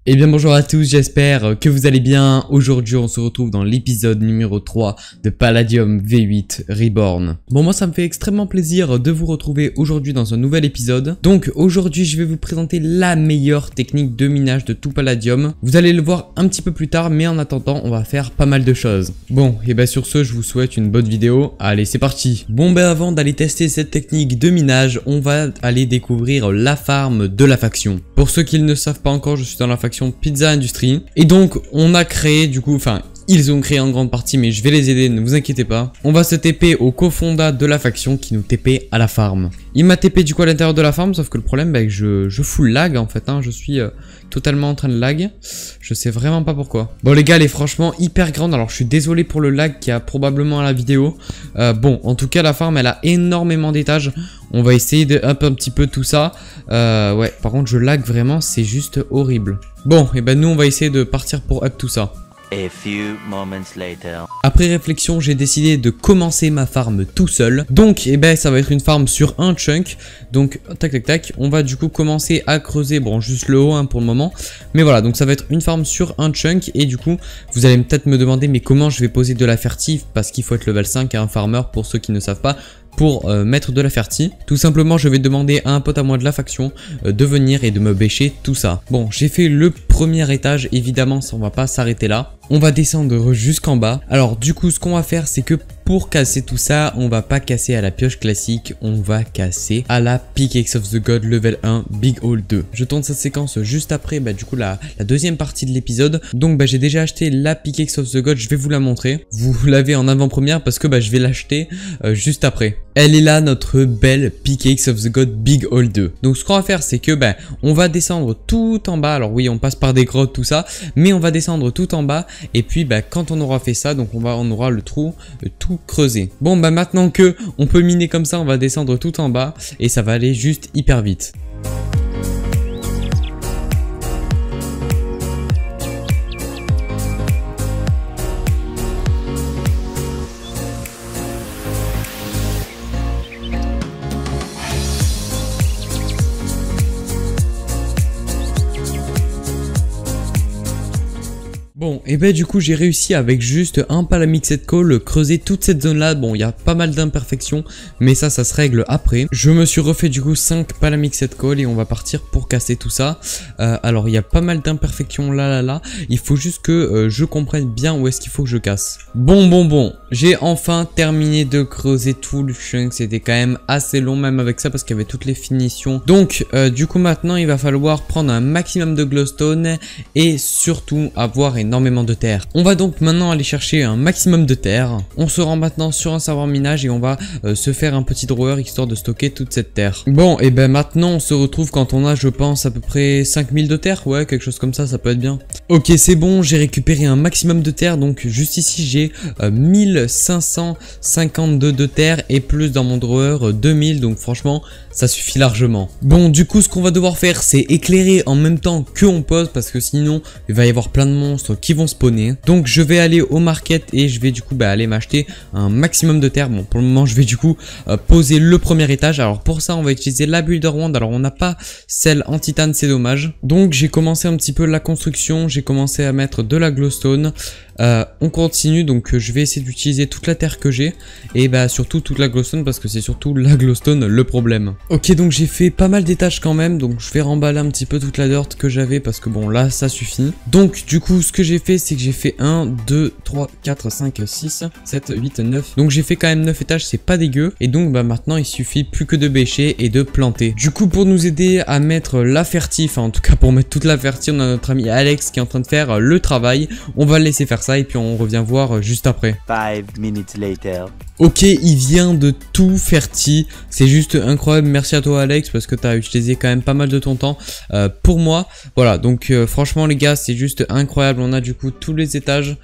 Eh bien bonjour à tous, j'espère que vous allez bien. Aujourd'hui on se retrouve dans l'épisode numéro 3 de Palladium V8 Reborn. Bon, moi ça me fait extrêmement plaisir de vous retrouver aujourd'hui dans un nouvel épisode. Donc aujourd'hui je vais vous présenter la meilleure technique de minage de tout Palladium. Vous allez le voir un petit peu plus tard, mais en attendant on va faire pas mal de choses. Bon, et bien sur ce je vous souhaite une bonne vidéo. Allez, c'est parti. Bon, ben avant d'aller tester cette technique de minage, on va aller découvrir la farm de la faction. Pour ceux qui ne savent pas encore, je suis dans la faction Pizza Industrie. Et donc, on a créé du coup, enfin, ils ont créé en grande partie, mais je vais les aider, ne vous inquiétez pas. On va se TP au cofonda de la faction qui nous TP à la farm. Il m'a TP du coup à l'intérieur de la farm, sauf que le problème, bah, je full lag en fait, hein. Je suis totalement en train de lag. Je sais vraiment pas pourquoi. Bon les gars, elle est franchement hyper grande, alors je suis désolé pour le lag qu'il y a probablement à la vidéo. Bon, en tout cas la farm, elle a énormément d'étages. On va essayer de up un petit peu tout ça. Ouais, par contre je lag vraiment, c'est juste horrible. Bon, et ben nous on va essayer de partir pour up tout ça. A few moments later. Après réflexion, j'ai décidé de commencer ma farm tout seul. Donc, eh ben, ça va être une farm sur un chunk. Donc, tac, tac, tac. On va du coup commencer à creuser. Bon, juste le haut hein, pour le moment. Mais voilà, donc ça va être une farm sur un chunk. Et du coup, vous allez peut-être me demander, mais comment je vais poser de la fertif? Parce qu'il faut être level 5 à un farmer pour ceux qui ne savent pas. Pour mettre de la fertie, tout simplement je vais demander à un pote à moi de la faction de venir et de me bêcher tout ça. Bon, j'ai fait le premier étage, évidemment ça on va pas s'arrêter là. On va descendre jusqu'en bas. Alors du coup ce qu'on va faire c'est que pour casser tout ça, on va pas casser à la pioche classique, on va casser à la Pickaxe of the God level 1 Big Hole 2. Je tourne cette séquence juste après bah, du coup la deuxième partie de l'épisode. Donc bah, j'ai déjà acheté la Pickaxe of the God, je vais vous la montrer. Vous l'avez en avant-première parce que bah, je vais l'acheter juste après. Elle est là, notre belle Pickaxe of the God Big Hole 2. Donc ce qu'on va faire c'est que bah, on va descendre tout en bas. Alors oui, on passe par des grottes tout ça, mais on va descendre tout en bas et puis bah, quand on aura fait ça, donc on aura le trou tout creusé. Bon bah maintenant que on peut miner comme ça, on va descendre tout en bas et ça va aller juste hyper vite. Bon, et ben du coup j'ai réussi avec juste un palamixed coal creuser toute cette zone là. Bon, il y a pas mal d'imperfections, mais ça se règle après. Je me suis refait du coup 5 palamixed coal et on va partir pour casser tout ça. Alors il y a pas mal d'imperfections là. Il faut juste que je comprenne bien où est-ce qu'il faut que je casse. Bon. J'ai enfin terminé de creuser tout le chunk. C'était quand même assez long même avec ça parce qu'il y avait toutes les finitions. Donc du coup maintenant il va falloir prendre un maximum de glowstone et surtout avoir énormément de terre. On va donc maintenant aller chercher un maximum de terre. On se rend maintenant sur un serveur minage et on va se faire un petit drawer histoire de stocker toute cette terre. Bon, et ben maintenant on se retrouve quand on a, je pense, à peu près 5000 de terre. Ouais, quelque chose comme ça peut être bien. Ok, c'est bon, j'ai récupéré un maximum de terre. Donc juste ici j'ai 1552 de terre et plus dans mon drawer 2000. Donc franchement ça suffit largement. Bon, du coup ce qu'on va devoir faire c'est éclairer en même temps que on pose parce que sinon il va y avoir plein de monstres qui vont spawner. Donc je vais aller au market et je vais du coup aller m'acheter un maximum de terre. Bon, pour le moment je vais du coup poser le premier étage. Alors pour ça on va utiliser la builder wand. Alors on n'a pas celle en titane, c'est dommage. Donc j'ai commencé un petit peu la construction. J'ai commencé à mettre de la glowstone. On continue, donc je vais essayer d'utiliser toute la terre que j'ai et bah surtout toute la glowstone parce que c'est surtout la glowstone le problème. Ok, donc j'ai fait pas mal d'étages quand même, donc je vais remballer un petit peu toute la dirt que j'avais parce que bon là ça suffit. Donc du coup ce que j'ai fait c'est que j'ai fait 1, 2, 3, 4, 5, 6, 7, 8, 9. Donc j'ai fait quand même 9 étages, c'est pas dégueu. Et donc bah maintenant il suffit plus que de bêcher et de planter. Du coup pour nous aider à mettre la fertie, enfin en tout cas pour mettre toute la fertie, on a notre ami Alex qui est en train de faire le travail. On va le laisser faire ça et puis on revient voir juste après. 5 minutes later. Ok, il vient de tout ferti. C'est juste incroyable. Merci à toi Alex parce que tu as utilisé quand même pas mal de ton temps pour moi. Voilà, donc franchement les gars, c'est juste incroyable. On a du coup tous les étages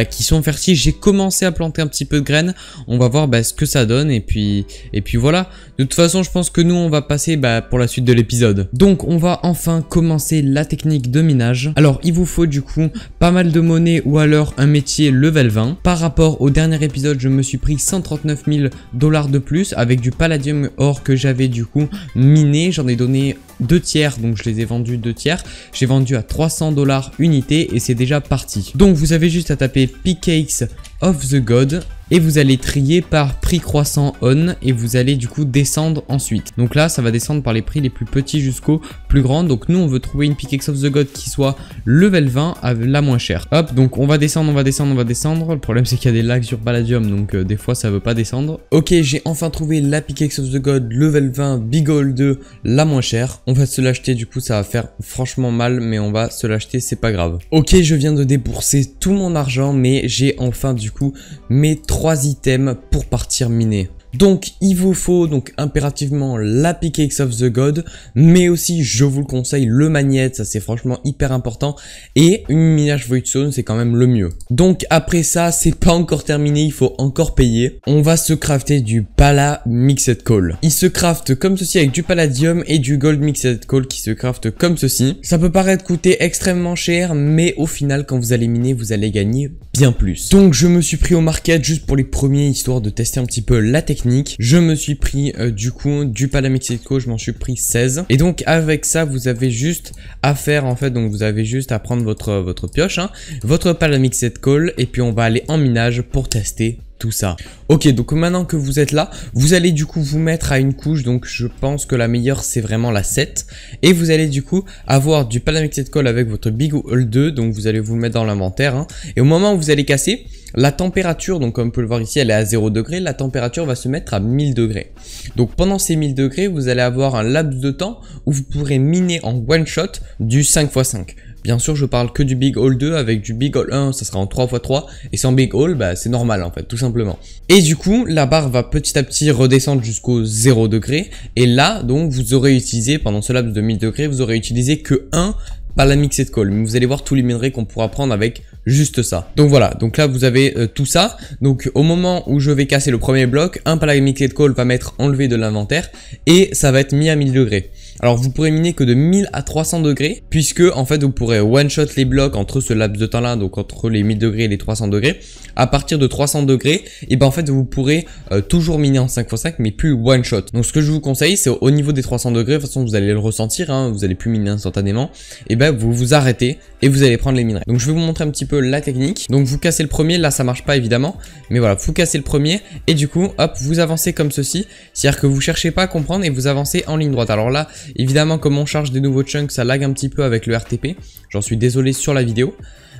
qui sont fertiles. J'ai commencé à planter un petit peu de graines. On va voir ce que ça donne et puis voilà. De toute façon, je pense que nous on va passer pour la suite de l'épisode. Donc on va enfin commencer la technique de minage. Alors il vous faut du coup pas mal de monnaie ou alors un métier level 20. Par rapport au dernier épisode, je me suis pris 139 000 $ de plus avec du palladium or que j'avais du coup miné. J'en ai donné 2 tiers, donc je les ai vendus 2 tiers. J'ai vendu à 300 $ unité et c'est déjà parti. Donc vous avez juste à taper Pickaxe of the God et vous allez trier par prix croissant on et vous allez du coup descendre ensuite. Donc là ça va descendre par les prix les plus petits jusqu'aux plus grands. Donc nous on veut trouver une Pickaxe of the God qui soit level 20 à la moins chère. Hop, donc on va descendre, on va descendre, on va descendre. Le problème c'est qu'il y a des lags sur Palladium, donc des fois ça veut pas descendre. Ok, j'ai enfin trouvé la Pickaxe of the God level 20 Big Hole 2 la moins chère. On va se l'acheter, du coup ça va faire franchement mal, mais on va se l'acheter, c'est pas grave. Ok, je viens de débourser tout mon argent, mais j'ai enfin du coup mes 3 items pour partir miner. Donc il vous faut donc impérativement la Pickaxe of the God, mais aussi je vous le conseille le magnète, ça c'est franchement hyper important, et une minage voidstone c'est quand même le mieux. Donc après ça c'est pas encore terminé, il faut encore payer. On va se crafter du Pala Mixed Coal. Il se crafte comme ceci avec du Palladium et du Gold Mixed Coal qui se crafte comme ceci. Ça peut paraître coûter extrêmement cher, mais au final quand vous allez miner vous allez gagner bien plus. Donc je me suis pris au market juste pour les premiers histoire de tester un petit peu la technique. Je me suis pris du coup du Pala Mixed Coal, je m'en suis pris 16. Et donc avec ça vous avez juste à faire en fait, donc vous avez juste à prendre votre pioche, hein, votre Pala Mixed Coal, et puis on va aller en minage pour tester tout ça. Ok, donc maintenant que vous êtes là, vous allez du coup vous mettre à une couche, donc je pense que la meilleure c'est vraiment la 7. Et vous allez du coup avoir du Pala Mixed Coal avec votre Big Hole 2, donc vous allez vous le mettre dans l'inventaire, hein. Et au moment où vous allez casser, la température, donc comme on peut le voir ici, elle est à 0 degré, la température va se mettre à 1000 degrés. Donc pendant ces 1000 degrés, vous allez avoir un laps de temps où vous pourrez miner en one shot du 5x5. Bien sûr, je parle que du Big Hole 2, avec du Big Hole 1, ça sera en 3x3, et sans Big Hole, bah c'est normal en fait, tout simplement. Et du coup, la barre va petit à petit redescendre jusqu'au 0 degré, et là, donc, vous aurez utilisé, pendant ce laps de 1000 degrés, vous aurez utilisé que un Pala Mixed Coal, mais vous allez voir tous les minerais qu'on pourra prendre avec juste ça. Donc voilà, donc là vous avez tout ça. Donc au moment où je vais casser le premier bloc, un Pala Mixed Coal va m'être enlevé de l'inventaire et ça va être mis à 1000 degrés. Alors vous pourrez miner que de 1000 à 300 degrés, puisque en fait vous pourrez one shot les blocs entre ce laps de temps là, donc entre les 1000 degrés et les 300 degrés. À partir de 300 degrés, et ben en fait vous pourrez toujours miner en 5x5 mais plus one shot. Donc ce que je vous conseille, c'est au niveau des 300 degrés, de toute façon vous allez le ressentir, hein, vous allez plus miner instantanément, et ben vous vous arrêtez et vous allez prendre les minerais. Donc je vais vous montrer un petit peu la technique. Donc vous cassez le premier, là ça marche pas évidemment, mais voilà, vous cassez le premier et du coup hop, vous avancez comme ceci, c'est-à-dire que vous cherchez pas à comprendre et vous avancez en ligne droite. Alors là évidemment comme on charge des nouveaux chunks, ça lag un petit peu avec le RTP, j'en suis désolé sur la vidéo.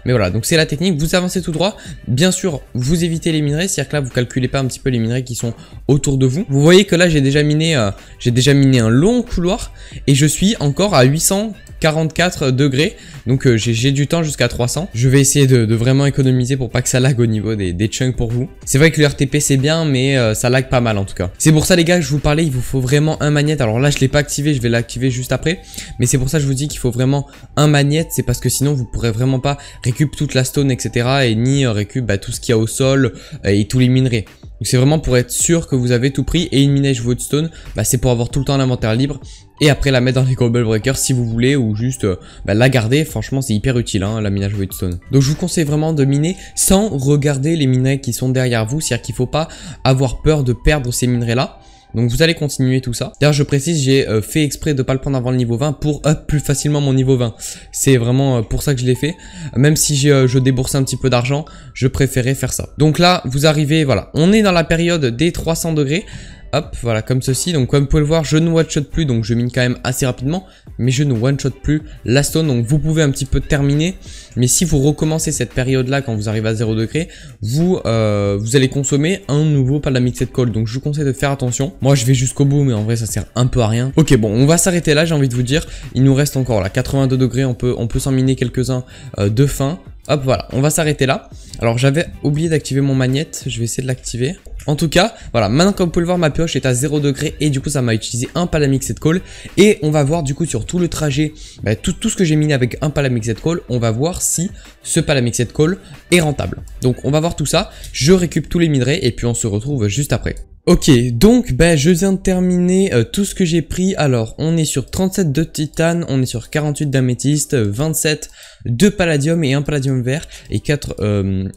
Mais voilà, donc c'est la technique, vous avancez tout droit, bien sûr vous évitez les minerais, c'est-à-dire que là vous calculez pas un petit peu les minerais qui sont autour de vous. Vous voyez que là j'ai déjà miné un long couloir et je suis encore à 844 degrés, donc j'ai du temps jusqu'à 300. Je vais essayer de vraiment économiser pour pas que ça lag au niveau des chunks pour vous. C'est vrai que le RTP c'est bien, mais ça lag pas mal en tout cas. C'est pour ça les gars, je vous parlais, il vous faut vraiment un magnète. Alors là je l'ai pas activé, je vais l'activer juste après, mais c'est pour ça que je vous dis qu'il faut vraiment un magnète, c'est parce que sinon vous pourrez vraiment pas récup toute la stone etc, et ni récup tout ce qu'il y a au sol et tous les minerais. Donc c'est vraiment pour être sûr que vous avez tout pris, et une minage voidstone c'est pour avoir tout le temps l'inventaire libre et après la mettre dans les cobble breakers si vous voulez, ou juste la garder. Franchement c'est hyper utile hein, la minage voidstone. Donc je vous conseille vraiment de miner sans regarder les minerais qui sont derrière vous, c'est à dire qu'il faut pas avoir peur de perdre ces minerais là. Donc vous allez continuer tout ça. D'ailleurs je précise, j'ai fait exprès de pas le prendre avant le niveau 20 pour up plus facilement mon niveau 20. C'est vraiment pour ça que je l'ai fait. Même si je déboursais un petit peu d'argent, je préférais faire ça. Donc là vous arrivez, voilà, on est dans la période des 300 degrés. Hop, voilà, comme ceci. Donc comme vous pouvez le voir, je ne one-shot plus, donc je mine quand même assez rapidement, mais je ne one-shot plus la stone. Donc vous pouvez un petit peu terminer, mais si vous recommencez cette période-là, quand vous arrivez à 0 degré, vous allez consommer un nouveau Pala Mixed Coal. Donc je vous conseille de faire attention. Moi je vais jusqu'au bout, mais en vrai ça sert un peu à rien. Ok, bon, on va s'arrêter là, j'ai envie de vous dire. Il nous reste encore là 82 degrés, on peut s'en miner quelques-uns de fin. Hop, voilà, on va s'arrêter là. Alors j'avais oublié d'activer mon magnète, je vais essayer de l'activer. En tout cas, voilà, maintenant comme vous pouvez le voir, ma pioche est à 0 degré et du coup ça m'a utilisé un Pala Mixed Coal. Et on va voir du coup sur tout le trajet, tout ce que j'ai miné avec un Pala Mixed Coal, on va voir si ce Pala Mixed Coal est rentable. Donc on va voir tout ça, je récupère tous les minerais et puis on se retrouve juste après. Ok, donc je viens de terminer tout ce que j'ai pris. Alors, on est sur 37 de titane, on est sur 48 d'améthyste, 27 de palladium et un palladium vert et 4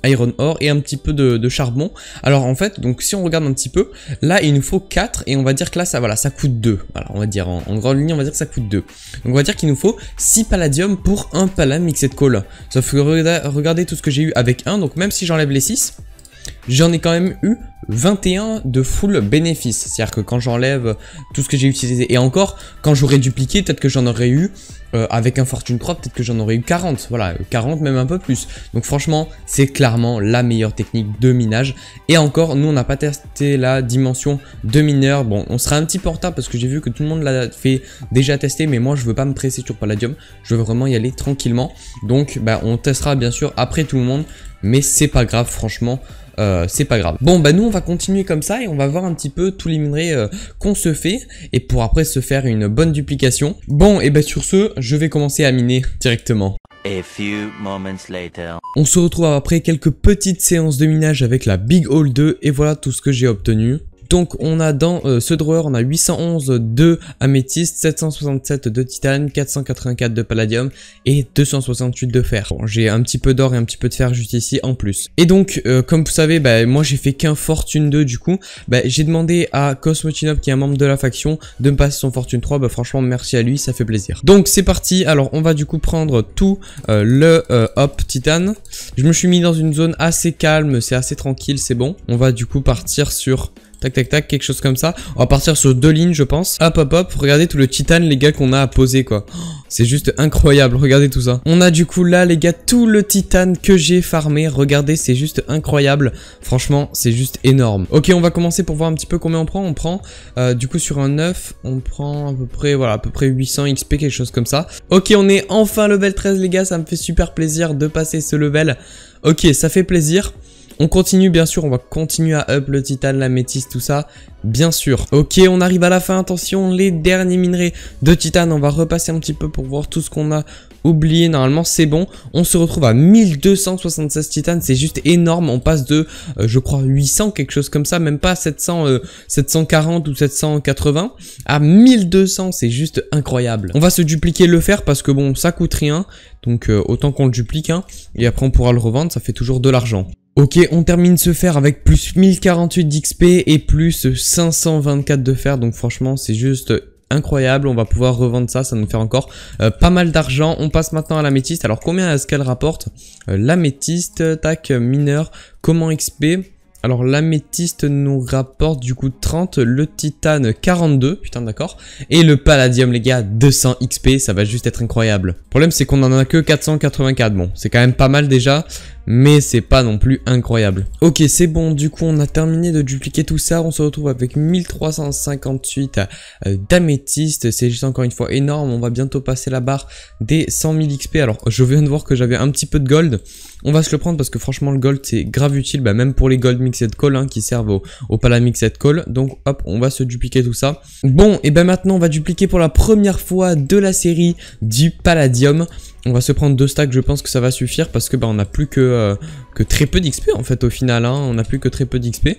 iron ore et un petit peu de charbon. Alors en fait, donc si on regarde un petit peu, là il nous faut 4 et on va dire que là ça coûte 2. Voilà, on va dire en grande ligne, on va dire que ça coûte 2. Donc on va dire qu'il nous faut 6 palladium pour un palladium mixed coal. Sauf que regardez tout ce que j'ai eu avec 1, donc même si j'enlève les 6, j'en ai quand même eu 21 de full bénéfice. C'est-à-dire que quand j'enlève tout ce que j'ai utilisé, et encore, quand j'aurais dupliqué, peut-être que j'en aurais eu, avec un fortune 3, peut-être que j'en aurais eu 40. Voilà, 40, même un peu plus. Donc franchement, c'est clairement la meilleure technique de minage. Et encore, nous, on n'a pas testé la dimension de mineur. Bon, on sera un petit peu en retard parce que j'ai vu que tout le monde l'a fait déjà tester, mais moi, je veux pas me presser sur palladium. Je veux vraiment y aller tranquillement. Donc, on testera bien sûr après tout le monde, mais c'est pas grave, franchement. C'est pas grave. Bon nous on va continuer comme ça et on va voir un petit peu tous les minerais qu'on se fait et pour après se faire une bonne duplication. Bon et sur ce je vais commencer à miner directement. A few moments later. On se retrouve après quelques petites séances de minage avec la Big Hole 2 et voilà tout ce que j'ai obtenu. Donc on a dans ce drawer, on a 811 de améthyste, 767 de titane, 484 de palladium et 268 de fer. Bon, j'ai un petit peu d'or et un petit peu de fer juste ici en plus. Et donc comme vous savez, moi j'ai fait qu'un fortune 2 du coup. J'ai demandé à Cosmotinop qui est un membre de la faction de me passer son fortune 3. Franchement merci à lui, ça fait plaisir. Donc c'est parti, alors on va du coup prendre tout le hop titane. Je me suis mis dans une zone assez calme, c'est assez tranquille, c'est bon. On va du coup partir sur... Tac, tac, tac, quelque chose comme ça. On va partir sur 2 lignes, je pense. Hop, hop, hop. Regardez tout le titane, les gars, qu'on a à poser, quoi. Oh, c'est juste incroyable. Regardez tout ça. On a du coup là, les gars, tout le titane que j'ai farmé. Regardez, c'est juste incroyable. Franchement, c'est juste énorme. Ok, on va commencer pour voir un petit peu combien on prend. On prend, du coup, sur un 9, on prend à peu près, voilà, à peu près 800 XP, quelque chose comme ça. Ok, on est enfin level 13, les gars. Ça me fait super plaisir de passer ce level. Ok, ça fait plaisir. On continue bien sûr, on va continuer à up le titane, l'améthyste, tout ça, bien sûr. Ok, on arrive à la fin, attention, les derniers minerais de titane, on va repasser un petit peu pour voir tout ce qu'on a oublié. Normalement c'est bon, on se retrouve à 1276 titane, c'est juste énorme. On passe de, je crois, 800, quelque chose comme ça, même pas 740 ou 780, à 1200, c'est juste incroyable. On va se dupliquer le fer parce que bon, ça coûte rien, donc autant qu'on le duplique, hein, et après on pourra le revendre, ça fait toujours de l'argent. Ok, on termine ce fer avec plus 1048 d'XP et plus 524 de fer, donc franchement c'est juste incroyable. On va pouvoir revendre ça, ça nous fait encore pas mal d'argent. On passe maintenant à l'améthyste. Alors combien est-ce qu'elle rapporte? L'améthyste, tac, mineur, comment XP? Alors l'améthyste nous rapporte du coup 30, le titane 42, putain d'accord, et le palladium les gars 200 XP, ça va juste être incroyable. Le problème c'est qu'on en a que 484, bon c'est quand même pas mal déjà, mais c'est pas non plus incroyable. Ok c'est bon, du coup on a terminé de dupliquer tout ça, on se retrouve avec 1358 d'améthyste, c'est juste encore une fois énorme, on va bientôt passer la barre des 100 000 XP. Alors je viens de voir que j'avais un petit peu de gold, on va se le prendre parce que franchement le gold c'est grave utile, même pour les gold mixed coal hein, qui servent au pala mixed coal. Donc hop, on va se dupliquer tout ça. Bon et maintenant on va dupliquer pour la première fois de la série du palladium. On va se prendre 2 stacks, je pense que ça va suffire parce que on n'a plus que très peu d'XP en fait au final, hein, on n'a plus que très peu d'XP.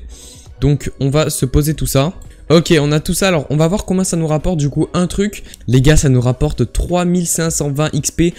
Donc on va se poser tout ça. Ok, on a tout ça, alors on va voir combien ça nous rapporte du coup un truc. Les gars, ça nous rapporte 3520 XP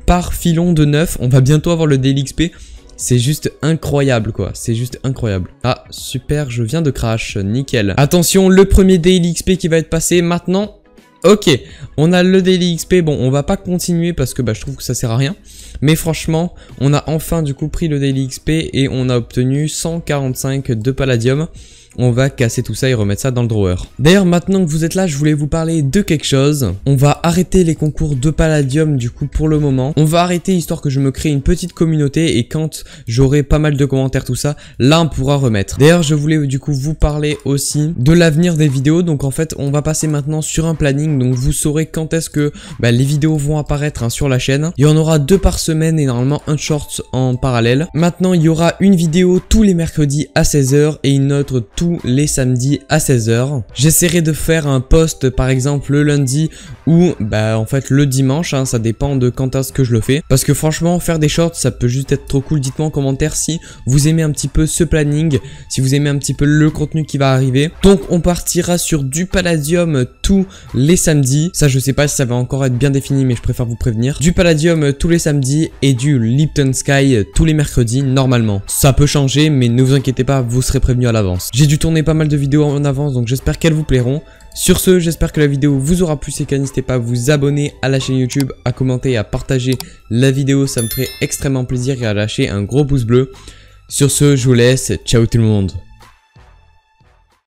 par filon de 9. On va bientôt avoir le daily XP. C'est juste incroyable quoi, c'est juste incroyable. Ah super, je viens de crash, nickel. Attention, le premier daily XP qui va être passé maintenant. Ok, on a le daily XP, bon on va pas continuer parce que je trouve que ça sert à rien. Mais franchement, on a enfin du coup pris le daily XP et on a obtenu 145 de palladium. On va casser tout ça et remettre ça dans le drawer. D'ailleurs, maintenant que vous êtes là, je voulais vous parler de quelque chose. On va arrêter les concours de palladium du coup pour le moment. On va arrêter histoire que je me crée une petite communauté et quand j'aurai pas mal de commentaires tout ça, là on pourra remettre. D'ailleurs, je voulais du coup vous parler aussi de l'avenir des vidéos. Donc en fait, on va passer maintenant sur un planning. Donc vous saurez quand est-ce que les vidéos vont apparaître hein, sur la chaîne. Il y en aura 2 par semaine et normalement un short en parallèle. Maintenant, il y aura une vidéo tous les mercredis à 16 h et une autre tous tous les samedis à 16 h. J'essaierai de faire un post par exemple le lundi ou bah en fait le dimanche, hein, ça dépend de quand est-ce que je le fais. Parce que franchement faire des shorts ça peut juste être trop cool. Dites-moi en commentaire si vous aimez un petit peu ce planning, si vous aimez un petit peu le contenu qui va arriver. Donc on partira sur du Palladium tous les samedis. Ça je sais pas si ça va encore être bien défini mais je préfère vous prévenir. Du Palladium tous les samedis et du Lipton Sky tous les mercredis normalement. Ça peut changer mais ne vous inquiétez pas, vous serez prévenu à l'avance. J'ai dû tourner pas mal de vidéos en avance donc j'espère qu'elles vous plairont. Sur ce, j'espère que la vidéo vous aura plu, et n'hésitez pas à vous abonner à la chaîne YouTube, à commenter et à partager la vidéo, ça me ferait extrêmement plaisir, et à lâcher un gros pouce bleu. Sur ce, je vous laisse, ciao tout le monde.